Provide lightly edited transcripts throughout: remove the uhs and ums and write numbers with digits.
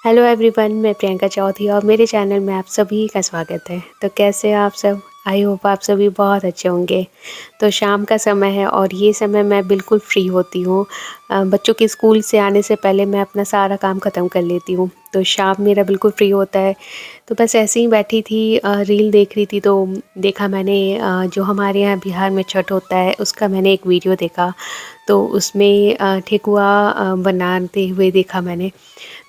Hello everyone, मैं प्रियंका चौधरी और मेरे चैनल में आप सभी का स्वागत है। तो कैसे हैं आप सब? आई होप आप सभी बहुत अच्छे होंगे। तो शाम का समय है और ये समय मैं बिल्कुल फ्री होती हूँ। बच्चों के स्कूल से आने से पहले मैं अपना सारा काम ख़त्म कर लेती हूँ। तो शाम मेरा बिल्कुल फ्री होता है। तो बस ऐसे ही बैठी थी, रील देख रही थी तो देखा मैंने, जो हमारे यहाँ बिहार में छठ होता है उसका मैंने एक वीडियो देखा। तो उसमें ठेकुआ बनाते हुए देखा मैंने।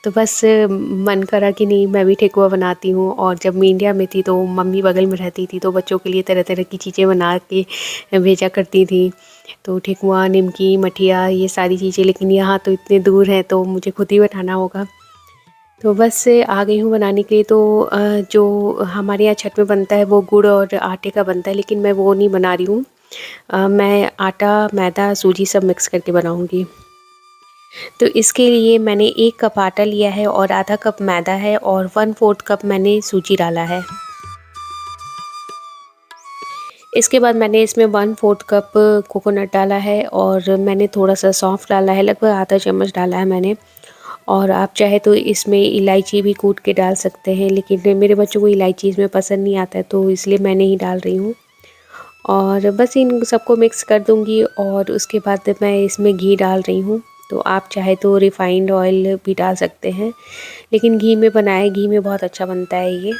तो बस मन करा कि नहीं, मैं भी ठेकुआ बनाती हूँ। और जब मैं इंडिया में थी तो मम्मी बगल में रहती थी तो बच्चों के लिए तरह तरह की चीज़ें बना के भेजा करती थी। तो ठेकुआ, निमकी, मठिया, ये सारी चीज़ें। लेकिन यहाँ तो इतने दूर हैं तो मुझे खुद ही बनाना होगा। तो बस आ गई हूँ बनाने के लिए। तो जो हमारे यहाँ छठ में बनता है वो गुड़ और आटे का बनता है, लेकिन मैं वो नहीं बना रही हूँ। मैं आटा, मैदा, सूजी सब मिक्स करके बनाऊँगी। तो इसके लिए मैंने 1 कप आटा लिया है और आधा कप मैदा है और 1/4 कप मैंने सूजी डाला है। इसके बाद मैंने इसमें 1/4 कप कोकोनट डाला है और मैंने थोड़ा-सा सौंफ डाला है, लगभग आधा चम्मच डाला है मैंने। और आप चाहे तो इसमें इलायची भी कूट के डाल सकते हैं, लेकिन मेरे बच्चों को इलायची इसमें पसंद नहीं आता है तो इसलिए मैं नहीं डाल रही हूँ। और बस इन सबको मिक्स कर दूँगी और उसके बाद मैं इसमें घी डाल रही हूँ। तो आप चाहे तो रिफ़ाइंड ऑयल भी डाल सकते हैं, लेकिन घी में बनाएँ, घी में बहुत अच्छा बनता है ये।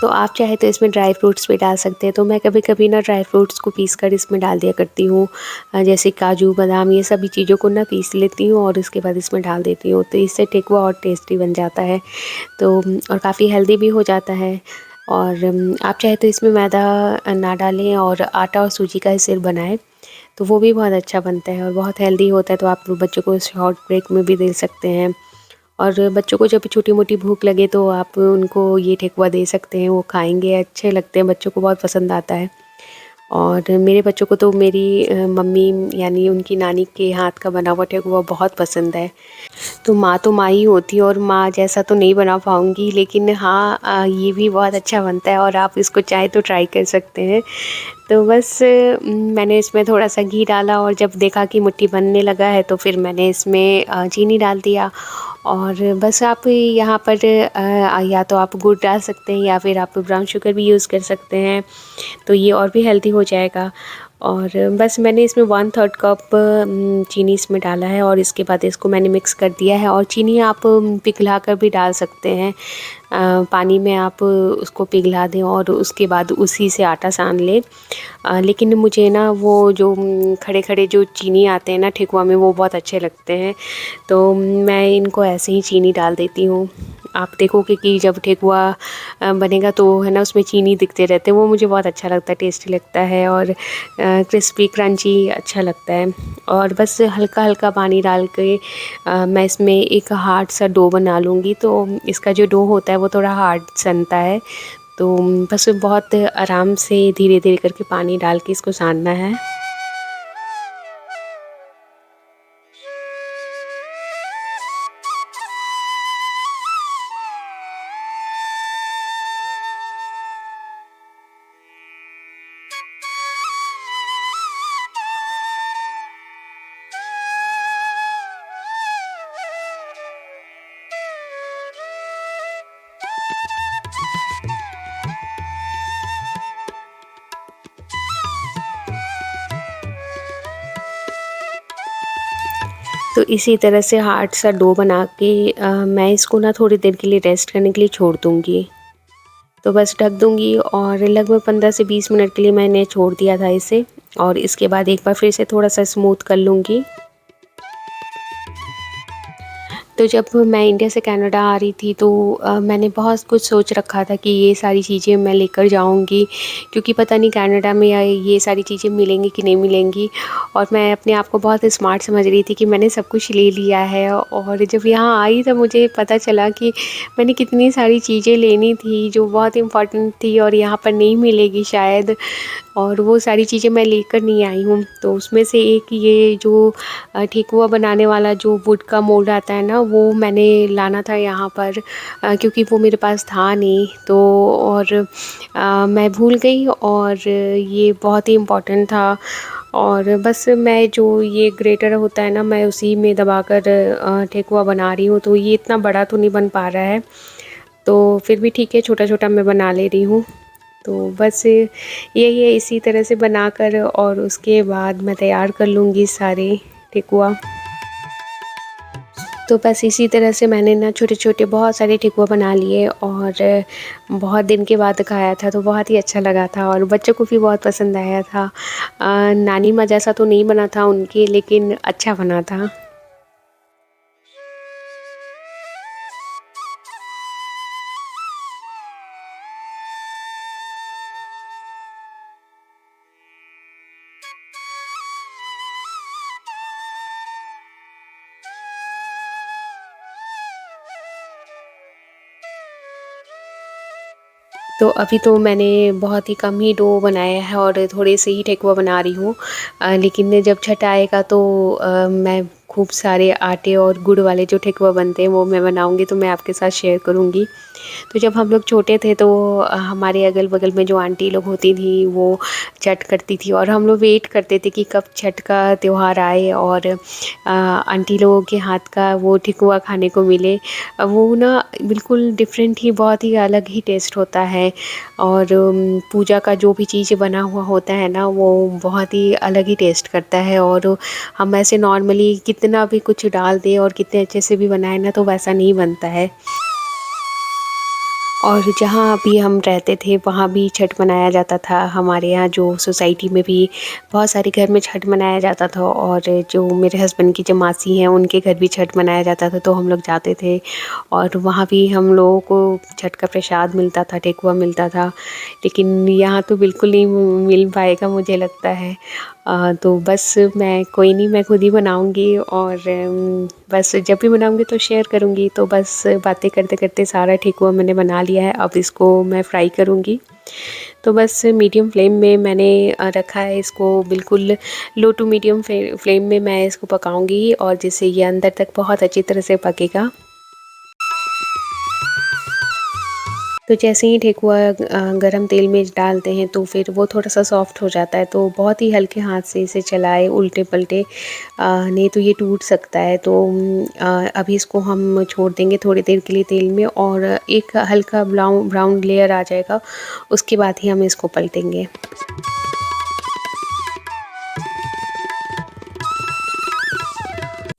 तो आप चाहे तो इसमें ड्राई फ्रूट्स भी डाल सकते हैं। तो मैं कभी-कभी ना ड्राई फ्रूट्स को पीस कर इसमें डाल दिया करती हूँ। जैसे काजू, बादाम, ये सभी चीज़ों को ना पीस लेती हूँ और उसके बाद इसमें डाल देती हूँ। तो इससे ठेकुआ और टेस्टी बन जाता है। तो और काफ़ी हेल्दी भी हो जाता है। और आप चाहे तो इसमें मैदा ना डालें और आटा और सूजी का ही सिर्फ़ बनाएँ, तो वो भी बहुत अच्छा बनता है और बहुत हेल्दी होता है। तो आप बच्चों को शॉर्ट ब्रेक में भी दे सकते हैं। और बच्चों को जब छोटी-मोटी भूख लगे तो आप उनको ये ठेकुआ दे सकते हैं, वो खाएँगे, अच्छे लगते हैं, बच्चों को बहुत पसंद आता है। और मेरे बच्चों को तो मेरी मम्मी यानी उनकी नानी के हाथ का बना हुआ ठेकुआ बहुत पसंद है। तो माँ ही होती है और माँ जैसा तो नहीं बना पाऊँगी, लेकिन हाँ, ये भी बहुत अच्छा बनता है और आप इसको चाहे तो ट्राई कर सकते हैं। तो बस मैंने इसमें थोड़ा-सा घी डाला और जब देखा कि मुट्ठी बनने लगा है तो फिर मैंने इसमें चीनी डाल दिया। और बस आप यहाँ पर या तो आप गुड़ डाल सकते हैं या फिर आप ब्राउन शुगर भी यूज़ कर सकते हैं, तो ये और भी हेल्दी हो जाएगा। और बस मैंने इसमें 1/3 कप चीनी इसमें डाला है और इसके बाद इसको मैंने मिक्स कर दिया है। और चीनी आप पिघला कर भी डाल सकते हैं। पानी में आप उसको पिघला दें और उसके बाद उसी से आटा सान लें। लेकिन मुझे ना वो जो खड़े-खड़े जो चीनी आते हैं ना ठेकुआ में, वो बहुत अच्छे लगते हैं। तो मैं इनको ऐसे ही चीनी डाल देती हूँ। आप देखोगे कि जब ठेकुआ बनेगा तो है ना, उसमें चीनी दिखते रहते हैं, वो मुझे बहुत अच्छा लगता है, टेस्टी लगता है और क्रिस्पी क्रंची अच्छा लगता है। और बस हल्का-हल्का पानी डाल के मैं इसमें एक हार्ड सा डो बना लूँगी। तो इसका जो डो होता है वो थोड़ा हार्ड सनता है। तो बस बहुत आराम से धीरे-धीरे करके पानी डाल के इसको सानना है। तो इसी तरह से हार्ड सा डो बना के मैं इसको ना थोड़ी देर के लिए रेस्ट करने के लिए छोड़ दूँगी। तो बस ढक दूँगी और लगभग 15 से 20 मिनट के लिए मैंने छोड़ दिया था इसे। और इसके बाद एक बार फिर से थोड़ा-सा स्मूथ कर लूँगी। तो जब मैं इंडिया से कनाडा आ रही थी तो मैंने बहुत कुछ सोच रखा था कि ये सारी चीज़ें मैं लेकर जाऊँगी, क्योंकि पता नहीं कनाडा में ये सारी चीज़ें मिलेंगी कि नहीं मिलेंगी। और मैं अपने आप को बहुत स्मार्ट समझ रही थी कि मैंने सब कुछ ले लिया है। और जब यहाँ आई तब मुझे पता चला कि मैंने कितनी सारी चीज़ें लेनी थी जो बहुत इम्पोर्टेंट थी और यहाँ पर नहीं मिलेगी शायद। और वो सारी चीज़ें मैं लेकर नहीं आई हूँ। तो उसमें से एक ये जो ठेकुआ बनाने वाला जो वुड का मोल्ड आता है ना, वो मैंने लाना था यहाँ पर, क्योंकि वो मेरे पास था नहीं। तो और मैं भूल गई और ये बहुत ही इम्पोर्टेंट था। और बस मैं जो ये ग्रेटर होता है ना, मैं उसी में दबाकर ठेकुआ बना रही हूँ। तो ये इतना बड़ा तो नहीं बन पा रहा है, तो फिर भी ठीक है, छोटा-छोटा मैं बना ले रही हूँ। तो बस यही है, इसी तरह से बनाकर और उसके बाद मैं तैयार कर लूँगी सारे ठेकुआ। तो बस इसी तरह से मैंने ना छोटे-छोटे बहुत सारे ठेकुआ बना लिए और बहुत दिन के बाद खाया था, तो बहुत ही अच्छा लगा था और बच्चों को भी बहुत पसंद आया था। नानी माँ जैसा तो नहीं बना था उनके, लेकिन अच्छा बना था। तो अभी तो मैंने बहुत ही कम ही डो बनाया है और थोड़े से ही ठेकुआ बना रही हूँ। लेकिन जब छठ आएगा तो मैं खूब सारे आटे और गुड़ वाले जो ठेकुआ बनते हैं वो मैं बनाऊँगी, तो मैं आपके साथ शेयर करूँगी। तो जब हम लोग छोटे थे तो हमारे अगल-बगल में जो आंटी लोग होती थी वो छठ करती थी और हम लोग वेट करते थे कि कब छठ का त्योहार आए और आंटी लोगों के हाथ का वो ठेकुआ खाने को मिले। वो ना बिल्कुल डिफ़रेंट ही, बहुत ही अलग ही टेस्ट होता है और पूजा का जो भी चीज़ बना हुआ होता है ना, वो बहुत ही अलग ही टेस्ट करता है और हम ऐसे नॉर्मली कितना भी कुछ डाल दें और कितने अच्छे से भी बनाएँ ना, तो वैसा नहीं बनता है। और जहाँ अभी हम रहते थे वहाँ भी छठ मनाया जाता था। हमारे यहाँ जो सोसाइटी में भी बहुत सारे घर में छठ मनाया जाता था और जो मेरे हस्बैंड की जो मासी हैं उनके घर भी छठ मनाया जाता था, तो हम लोग जाते थे और वहाँ भी हम लोगों को छठ का प्रसाद मिलता था, ठेकुआ मिलता था। लेकिन यहाँ तो बिल्कुल नहीं मिल पाएगा मुझे लगता है। तो बस मैं कोई नहीं, मैं खुद ही बनाऊँगी और बस जब भी बनाऊँगी तो शेयर करूँगी। तो बस बातें करते-करते सारा ठेकुआ मैंने बना लिया है, अब इसको मैं फ्राई करूँगी। तो बस मीडियम फ्लेम में मैंने रखा है इसको, बिल्कुल लो टू मीडियम फ्लेम में मैं इसको पकाऊँगी और जिससे ये अंदर तक बहुत अच्छी तरह से पकेगा। तो जैसे ही ठेकुआ गरम तेल में डालते हैं तो फिर वो थोड़ा-सा सॉफ्ट हो जाता है, तो बहुत ही हल्के हाथ से इसे चलाएँ उल्टे-पलटे, नहीं तो ये टूट सकता है। तो अभी इसको हम छोड़ देंगे थोड़ी देर के लिए तेल में और एक हल्का ब्राउन लेयर आ जाएगा, उसके बाद ही हम इसको पलटेंगे।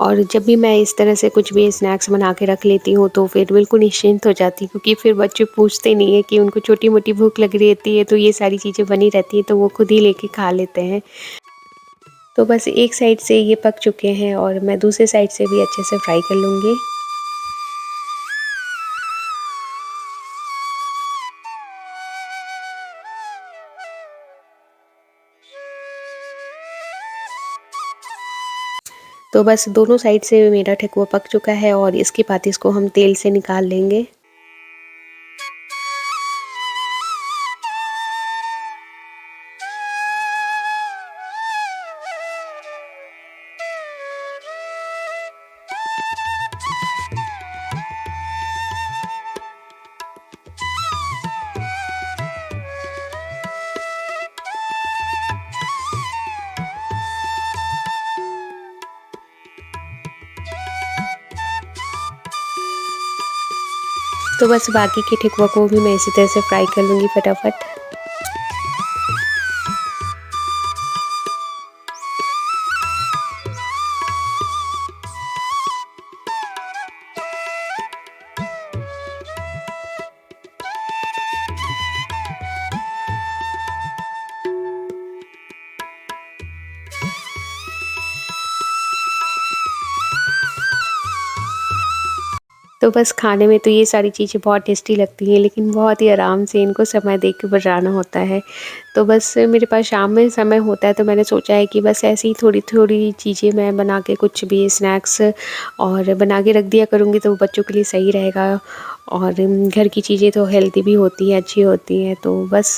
और जब भी मैं इस तरह से कुछ भी स्नैक्स बना के रख लेती हूँ तो फिर बिल्कुल निश्चिंत हो जाती हूँ, क्योंकि फिर बच्चे पूछते नहीं हैं कि उनको छोटी-मोटी भूख लग रही रहती है, तो ये सारी चीज़ें बनी रहती हैं तो वो खुद ही लेके खा लेते हैं। तो बस एक साइड से ये पक चुके हैं और मैं दूसरे साइड से भी अच्छे से फ्राई कर लूँगी। तो बस दोनों साइड से मेरा ठेकुआ पक चुका है और इसके बाद इसको हम तेल से निकाल लेंगे। तो बस बाकी के ठेकुआ को भी मैं इसी तरह से फ्राई कर लूँगी फटाफट। तो बस खाने में तो ये सारी चीज़ें बहुत टेस्टी लगती हैं, लेकिन बहुत ही आराम से इनको समय दे के बनाना होता है। तो बस मेरे पास शाम में समय होता है तो मैंने सोचा है कि बस ऐसे ही थोड़ी-थोड़ी चीज़ें मैं बना के कुछ भी स्नैक्स और बना के रख दिया करूँगी, तो बच्चों के लिए सही रहेगा और घर की चीज़ें तो हेल्दी भी होती हैं, अच्छी होती हैं। तो बस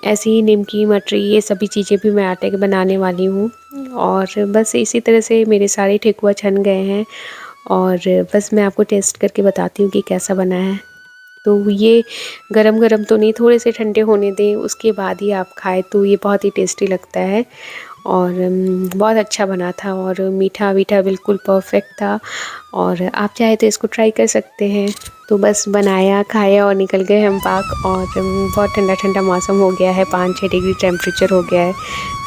ऐसे ही निमकी, मटरी, ये सभी चीज़ें भी मैं आटे के बनाने वाली हूँ और बस इसी तरह से मेरे सारे ठेकुआ छन गए हैं और बस मैं आपको टेस्ट करके बताती हूँ कि कैसा बना है। तो ये गरम-गरम तो नहीं, थोड़े से ठंडे होने दें, उसके बाद ही आप खाएँ तो ये बहुत ही टेस्टी लगता है। और बहुत अच्छा बना था और मीठा-वीठा बिल्कुल परफ़ेक्ट था और आप चाहें तो इसको ट्राई कर सकते हैं। तो बस बनाया, खाया और निकल गए हम पार्क और बहुत ठंडा-ठंडा मौसम हो गया है, 5-6 डिग्री टेम्परेचर हो गया है,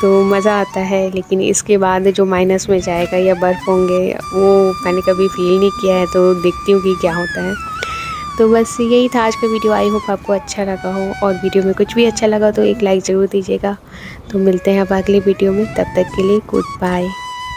तो मज़ा आता है। लेकिन इसके बाद जो माइनस में जाएगा या बर्फ़ होंगे, वो मैंने कभी फ़ील नहीं किया है, तो देखती हूँ कि क्या होता है। तो बस यही था आज का वीडियो। आई होप आपको अच्छा लगा हो और वीडियो में कुछ भी अच्छा लगा तो एक लाइक ज़रूर दीजिएगा। तो मिलते हैं अब अगले वीडियो में, तब तक के लिए गुड बाय।